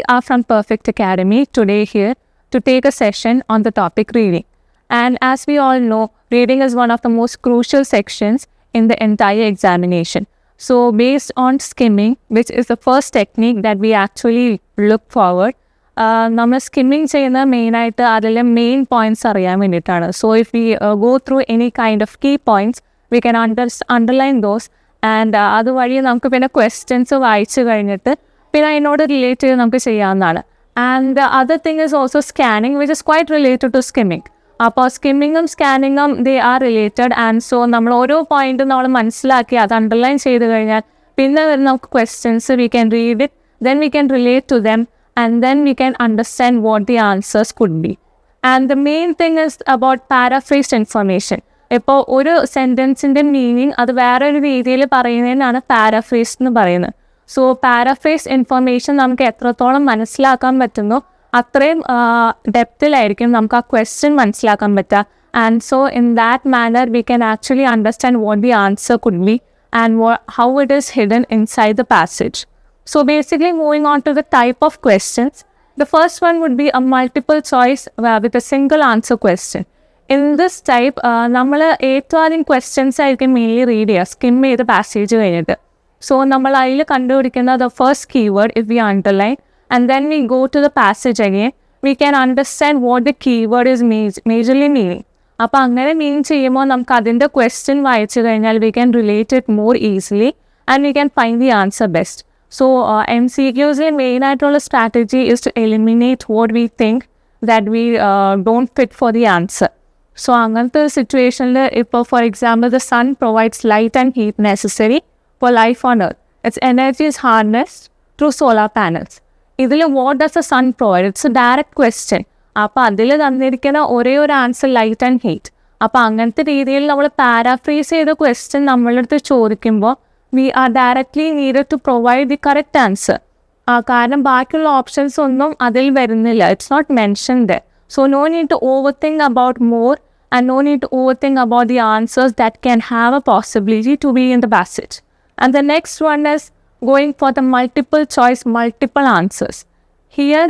are from Perfect Academy today here to take a session on the topic reading. And as we all know, reading is one of the most crucial sections in the entire examination. So based on skimming, which is the first technique that we actually look forward, നമ്മൾ skimming ചെയ്യുന്ന മെയിനായിട്ട് അതിലെ main points അറിയാൻ വേണ്ടിയിട്ടാണ്. So if we go through any kind of key points we can underline those and അതുവഴി നമുക്ക് പിന്നെ questions വായിച്ചു കഴിഞ്ഞിട്ട് പിന്നെ അതിനോട് റിലേറ്റ് ചെയ്ത് നമുക്ക് ചെയ്യാവുന്നതാണ്. And other thing is also scanning which is quite related to skimming. അപ്പോൾ സ്കിമ്മിങ്ങും സ്കാനിങ്ങും they are related. And so നമ്മൾ ഓരോ പോയിന്റും നമ്മൾ മനസ്സിലാക്കി അത് അണ്ടർലൈൻ ചെയ്ത് കഴിഞ്ഞാൽ പിന്നെ വരുന്ന നമുക്ക് questions we can read it, then we can relate to them, and then we can understand what the answers could be. And the main thing is about paraphrased information. ഇപ്പോൾ ഒരു സെൻറ്റൻസിൻ്റെ മീനിങ് അത് വേറൊരു രീതിയിൽ പറയുന്നതിനാണ് പാരഫ്രേസ് എന്ന് പറയുന്നത്. So paraphrase information നമുക്ക് എത്രത്തോളം മനസ്സിലാക്കാൻ പറ്റുന്നോ അത്രയും ഡെപ്തിലായിരിക്കും നമുക്ക് ആ ക്വസ്റ്റ്യൻ മനസ്സിലാക്കാൻ പറ്റുക. And so in that manner we can actually understand what the answer could be and how it is hidden inside the passage. So basically moving on to the type of questions, the first one would be a multiple choice with a single answer question. In this type, നമ്മൾ ഏറ്റവും ആദ്യം questions ആയിരിക്കും mainly read ചെയ്യുക skim ചെയ്ത് passage കഴിഞ്ഞിട്ട്. So നമ്മൾ അതിൽ കണ്ടുപിടിക്കുന്ന the first keyword if we underline and then we go to the passage again, we can understand what the keyword is majorly meaning. അപ്പോൾ അങ്ങനെ മീൻ ചെയ്യുമ്പോൾ നമുക്ക് അതിൻ്റെ ക്വസ്റ്റ്യൻ വായിച്ചു കഴിഞ്ഞാൽ we can relate it more easily and we can find the answer best. So MCQs main ആയിട്ടുള്ള strategy is to eliminate what we think that we don't fit for the answer. So അങ്ങനത്തെ സിറ്റുവേഷനിൽ ഇപ്പോൾ for example the sun provides light and heat necessary for life on earth. Its energy is harnessed through solar panels. ഇതിൽ what does the sun provide? It's a direct question. അപ്പോൾ അതിൽ തന്നിരിക്കുന്ന ഒരേ ഒരു answer light and heat. അപ്പോൾ അങ്ങനത്തെ രീതിയിൽ നമ്മൾ പാരാഫ്രേസ് ചെയ്ത ക്വസ്റ്റ്യൻ നമ്മളടുത്ത് ചോദിക്കുമ്പോൾ we are directly needed to provide the correct answer. കാരണം ബാക്കിയുള്ള ഓപ്ഷൻസ് ഒന്നും അതിൽ വരുന്നില്ല. It's not mentioned there. So no need to overthink about more and no need to overthink about the answers that can have a possibility to be in the passage. And the next one is going for the multiple choice, multiple answers. Here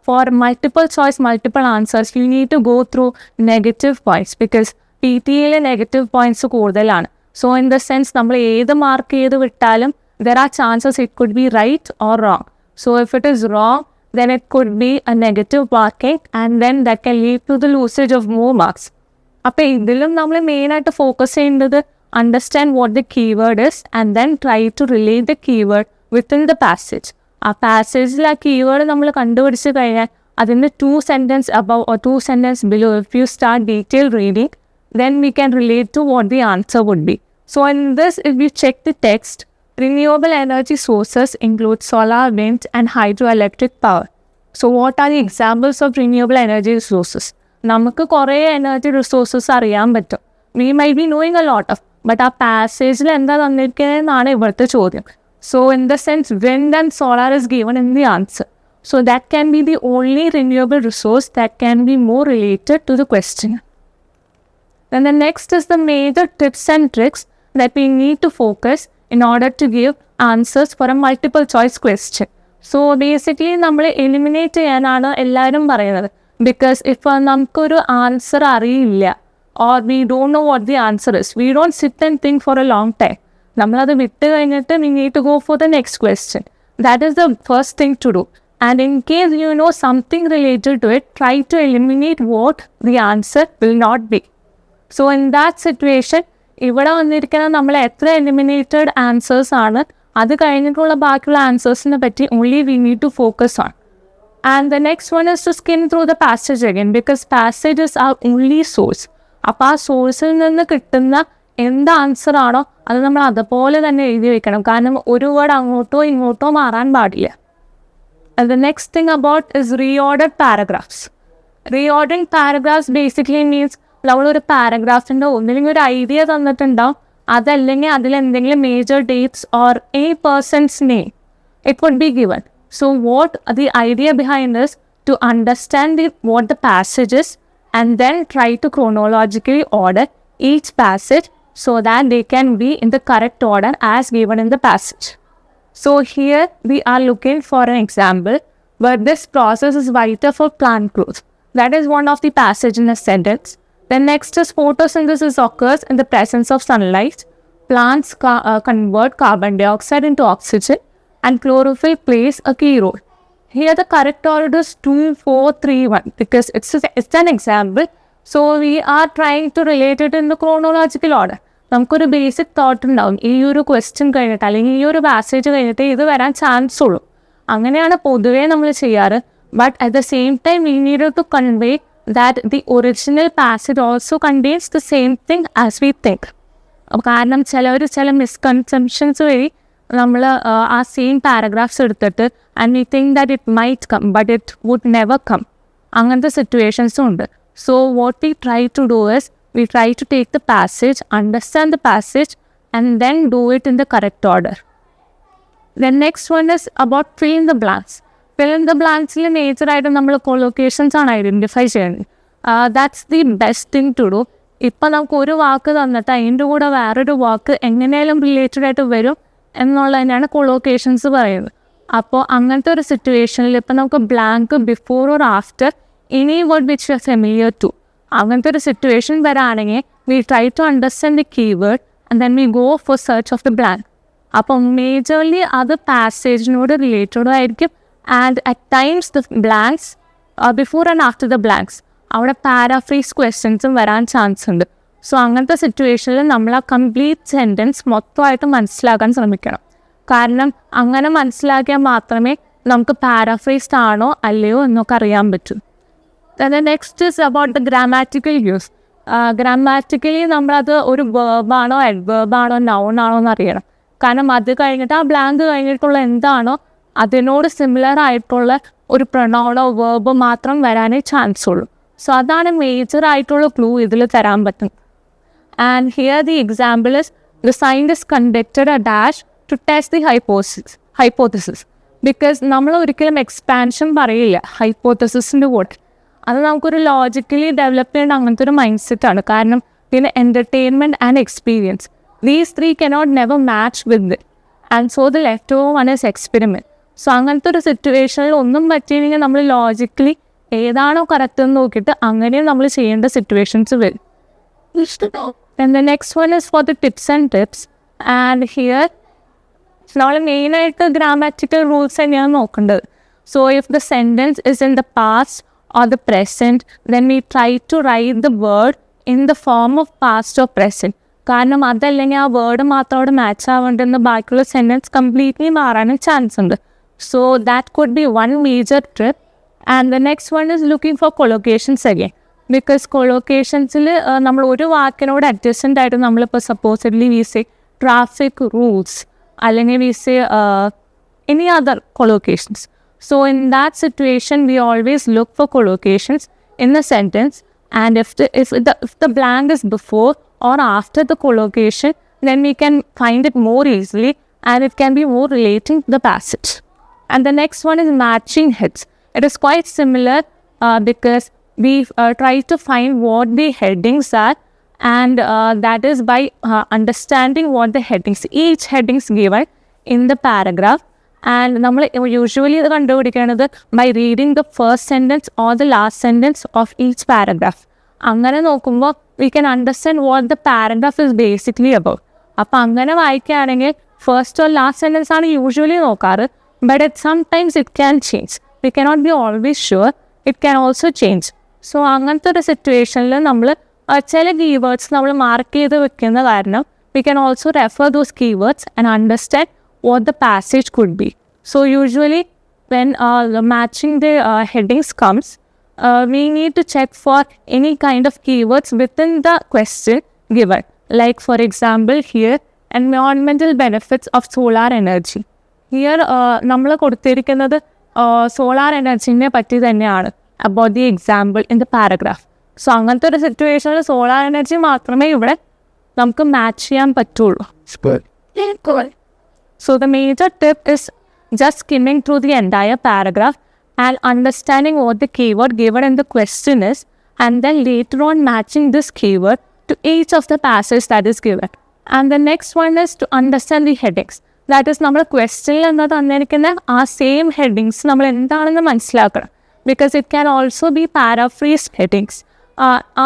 for multiple choice, multiple answers, you need to go through negative points because PTAയിലെ negative points കൂടുതലാണ്. So in the sense നമ്മൾ ഏത് mark ചെയ്ത് വിട്ടാലും there are chances it could be right or wrong. So if it is wrong, then it could be a negative marking and then that can lead to the losage of more marks. അപ്പോൾ ഇതിലും നമ്മൾ മെയിനായിട്ട് focus ചെയ്യേണ്ടത് understand what the keyword is and then try to relate the keyword within the passage. ആ പാസേജിൽ ആ keyword നമ്മൾ കണ്ടുപിടിച്ച് കഴിഞ്ഞാൽ അതിൻ്റെ 2 sentences above or 2 sentences below, if you start detailed reading, then we can relate to what the answer would be. So in this, if we check the text, renewable energy sources include solar, wind and hydroelectric power. So what are the examples of renewable energy sources? നമുക്ക് കുറേ energy resources അറിയാൻ പറ്റും. We might be knowing a lot of, but ആ പാസേജിൽ എന്താ തന്നിരിക്കുന്നതെന്നാണ് ഇവിടുത്തെ ചോദ്യം. So in the sense, wind and solar is given in the answer. So that can be the only renewable resource that can be more related to the question. Then the next is the major tips and tricks that we need to focus in order to give answers for a multiple choice question. So basically നമ്മൾ eliminate ചെയ്യാനാണ് എല്ലാവരും പറയുന്നത്. Because ഇപ്പോൾ നമുക്കൊരു answer അറിയില്ല or we don't know what the answer is, we don't sit and think for a long time. നമ്മളത് വിട്ട് കഴിഞ്ഞിട്ട് we need to go for the next question. That is the first thing to do. And in case you know something related to it, try to eliminate what the answer will not be. So in that situation, ഇവിടെ വന്നിരിക്കുന്ന നമ്മൾ എത്ര eliminated answers ആണ് അത് കഴിഞ്ഞിട്ടുള്ള ബാക്കിയുള്ള ആൻസേഴ്സിനെ പറ്റി only we need to focus on. And the next one is to skim through the passage again because passages are only source. അപ്പോൾ ആ സോഴ്സിൽ നിന്ന് കിട്ടുന്ന എന്ത് ആൻസർ ആണോ അത് നമ്മൾ അതുപോലെ തന്നെ എഴുതി വെക്കണം. കാരണം ഒരു വേർഡ് അങ്ങോട്ടോ ഇങ്ങോട്ടോ മാറാൻ പാടില്ല. And the next thing about is reordered paragraphs. Reordering paragraphs basically means നമ്മളൊരു പാരഗ്രാഫിൻ്റെ ഒന്നില്ലെങ്കിൽ ഒരു ഐഡിയ തന്നിട്ടുണ്ടാവും, അതല്ലെങ്കിൽ അതിലെന്തെങ്കിലും major dates or a person's name it would be given. So what the idea behind is to understand what the passage is and then try to chronologically order each passage so that they can be in the correct order as given in the passage. So here we are looking for an example. but this process is vital for plant growth. That is one of the passage in a sentence. Then next is photosynthesis occurs in the presence of sunlight. Plants convert carbon dioxide into oxygen, and chlorophyll plays a key role. Here the correct order is 2, 4, 3, 1 because it's an example. So we are trying to relate it in the chronological order. നമുക്കൊരു basic thought ഉണ്ടാവും, ഈ ഒരു question കഴിഞ്ഞിട്ട് അല്ലെങ്കിൽ ഈ ഒരു passage കഴിഞ്ഞിട്ട് ഇത് വരാൻ ചാൻസ് ഉള്ളൂ. അങ്ങനെയാണ് പൊതുവേ നമ്മൾ ചെയ്യാറ്. But at the same time we need to convey that the original passage also contains the same thing as we think. കാരണം ചില മിസ്കൺസെപ്ഷൻസ് വഴി നമ്മൾ ആ സെയിം പാരഗ്രാഫ്സ് എടുത്തിട്ട് and we think that it might come but it would never come. അങ്ങനത്തെ സിറ്റുവേഷൻസും ഉണ്ട്. So what we try to do is we try to take the passage, understand the passage, and then do it in the correct order. The next one is about fill in the blanks. Fill in the blanks il major ആയിട്ട് നമ്മൾ collocations ആണ് identify ചെയ്യുന്നത്. That's the best thing to do. ഇപ്പം നമുക്ക് ഒരു വാക്ക് തന്നിട്ട് അതിൻ്റെ കൂടെ വേറൊരു വാക്ക് എങ്ങനെയാലും റിലേറ്റഡ് ആയിട്ട് വരും എന്നുള്ളതിനാണ് കൊളോക്കേഷൻസ് പറയുന്നത്. അപ്പോൾ അങ്ങനത്തെ ഒരു സിറ്റുവേഷനിൽ ഇപ്പം നമുക്ക് blank before or after any word which you are familiar to, അങ്ങനത്തെ ഒരു സിറ്റുവേഷൻ വരാണെങ്കിൽ we try to understand the keyword and then we go for search of the blank. അപ്പം മേജർലി അത് പാസേജിനോട് റിലേറ്റഡ് ആയിരിക്കും. And at times the blanks before and after the blanks അവിടെ paraphrase ക്വസ്റ്റ്യൻസും വരാൻ ചാൻസ് ഉണ്ട്. സോ അങ്ങനത്തെ സിറ്റുവേഷനിൽ നമ്മൾ ആ കംപ്ലീറ്റ് സെൻറ്റൻസ് മൊത്തമായിട്ട് മനസ്സിലാക്കാൻ ശ്രമിക്കണം. കാരണം അങ്ങനെ മനസ്സിലാക്കിയാൽ മാത്രമേ നമുക്ക് പാരാഫ്രേസ്ഡ് ആണോ അല്ലയോ എന്നൊക്കെ അറിയാൻ പറ്റൂ. Then the next is about the grammatical use. Grammatically നമ്മളത് ഒരു വേർബാണോ അഡ്വേർബാണോ നൗൺ ആണോ എന്ന് അറിയണം. കാരണം അത് കഴിഞ്ഞിട്ട് ആ ബ്ലാങ്ക് കഴിഞ്ഞിട്ടുള്ള എന്താണോ അതിനോട് സിമിലർ ആയിട്ടുള്ള ഒരു പ്രൊനൗണോ വേർബ് മാത്രം വരാനേ ചാൻസ് ഉള്ളൂ. സോ അതാണ് മേജർ ആയിട്ടുള്ള ക്ലൂ ഇതിൽ തരാൻ പറ്റും. And here the example is the scientist conducted a dash to test the hypothesis. Because നമ്മൾ ഒരിക്കലും എക്സ്പാൻഷൻ പറയില്ല ഹൈപ്പോത്തസിസിൻ്റെ കൂടെ. അത് നമുക്കൊരു ലോജിക്കലി ഡെവലപ്പ് ചെയ്യേണ്ട അങ്ങനത്തെ ഒരു മൈൻഡ് സെറ്റാണ്. കാരണം പിന്നെ entertainment and experience these three cannot never match with it. And so the left over one is experiment. So അങ്ങനത്തെ ഒരു സിറ്റുവേഷനിൽ ഒന്നും പറ്റിയില്ലെങ്കിൽ നമ്മൾ ലോജിക്കലി ഏതാണോ കറക്റ്റ് എന്ന് നോക്കിയിട്ട് അങ്ങനെയും നമ്മൾ ചെയ്യേണ്ട സിറ്റുവേഷൻസ് വരും. And the next one is for the tips and tips. And here നമ്മൾ മെയിനായിട്ട് ഗ്രാമാറ്റിക്കൽ റൂൾസ് തന്നെയാണ് നോക്കേണ്ടത്. So if the sentence is in the past or the present, then we try to write the word in the form of past or present. കാരണം അതല്ലെങ്കിൽ ആ word മാത്രം അവിടെ match ആവേണ്ടെന്ന് ബാക്കിയുള്ള സെൻറ്റൻസ് കംപ്ലീറ്റ്ലി മാറാനും ചാൻസ് ഉണ്ട്. So that could be one major trip. And the next one is looking for collocations again. Because കൊളോക്കേഷൻസിൽ നമ്മൾ ഒരു വാക്കിനോട് അഡ്ജസ്റ്റൻ്റ് ആയിട്ട് നമ്മളിപ്പോൾ supposedly we say traffic rules അല്ലെങ്കിൽ we say any other collocations. So in that situation, we always look for collocations in the sentence, and if the blank is before or after the collocation, then we can find it more easily, and it can be more relating to the passage. And the next one is matching heads. It is quite similar because we try to find what the headings are, and that is by understanding what the headings, each headings given in the paragraph. And നമ്മൾ usually ഇത് കണ്ടുപിടിക്കുന്നത് by reading the first sentence or the last sentence of each paragraph. അങ്ങനെ നോക്കുമ്പോൾ we can understand what the paragraph is basically about. അപ്പോൾ അങ്ങനെ വായിക്കുകയാണെങ്കിൽ first or last sentence ആണ് usually നോക്കാറ്. But it sometimes it can change. We cannot be always sure. It can also change. So അങ്ങനത്തെ ഒരു സിറ്റുവേഷനിൽ നമ്മൾ ചില കീവേഡ്സ് നമ്മൾ മാർക്ക് ചെയ്ത് വെക്കുന്ന കാരണം we can also refer those keywords and understand what the passage could be. So usually when matching the headings comes, we need to check for any kind of keywords within the question given. Like for example here, environmental benefits of solar energy. Here നമ്മൾ കൊടുത്തിരിക്കുന്നത് solar എനർജീനെ പറ്റി തന്നെയാണ് about the example in the paragraph. So അങ്ങനത്തെ ഒരു സിറ്റുവേഷനിൽ solar energy മാത്രമേ ഇവിടെ നമുക്ക് മാച്ച് ചെയ്യാൻ പറ്റുള്ളൂ. So the major tip is just skimming through the entire paragraph and understanding what the keyword given in the question is, and then later on matching this keyword to each of the passages that is given. And the next one is to understand the headings. That is നമ്മൾ ക്വസ്റ്റ്യനിൽ എന്താ തന്നിരിക്കുന്ന ആ same headings നമ്മൾ എന്താണെന്ന് മനസ്സിലാക്കണം. Because it can also be paraphrased headings.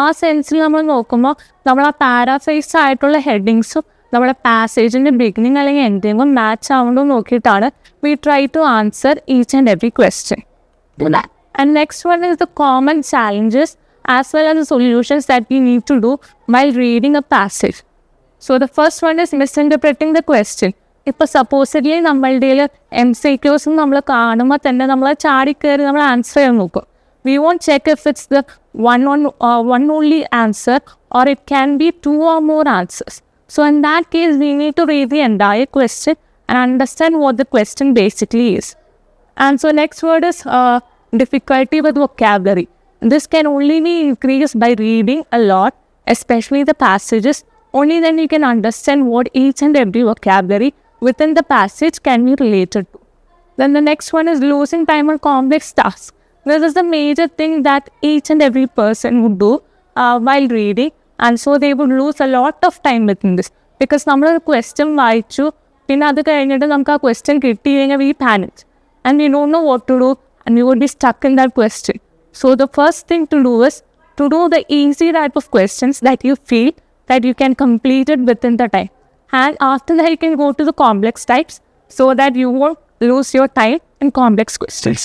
ആ സെൻസിൽ നമ്മൾ നോക്കുമ്പോൾ നമ്മൾ ആ പാരാഫ്രേസ്ഡ് ആയിട്ടുള്ള ഹെഡിങ്സും നമ്മുടെ പാസേജിൻ്റെ ബിഗിനിങ് അല്ലെങ്കിൽ എൻഡിങ്ങും മാച്ച് ആവുന്നതും നോക്കിയിട്ടാണ് we try to answer each and every question. And next one is the common challenges as well as the solutions that we need to do while reading a passage. So the first one is misinterpreting the question. ഇപ്പോൾ supposedly നമ്മളുടെ MCQs നമ്മൾ കാണുമ്പോൾ തന്നെ നമ്മൾ ചാടിക്കയറി നമ്മൾ answer ചെയ്യാൻ നോക്കും. We won't check if it's the one only answer or it can be 2 or more answers. So in that case, we need to read the entire question and understand what the question basically is. And so next word is difficulty with vocabulary. This can only be increased by reading a lot, especially the passages. Only then you can understand what each and every vocabulary within the passage can be related to. Then the next one is losing time on complex tasks. This is the major thing that each and every person would do while reading, and so they would lose a lot of time within this. Because നമ്മൾ question വായിച്ചു, പിന്നെ അത് കഴിഞ്ഞിട്ട് നമുക്ക് ആ question കിട്ടിയില്ലെങ്കിൽ we panic and we don't know what to do and we would be stuck in that question. So the first thing to do is to do the easy type of questions that you feel that you can complete it within the time. And after that, you can go to the complex types so that you won't lose your time in complex questions.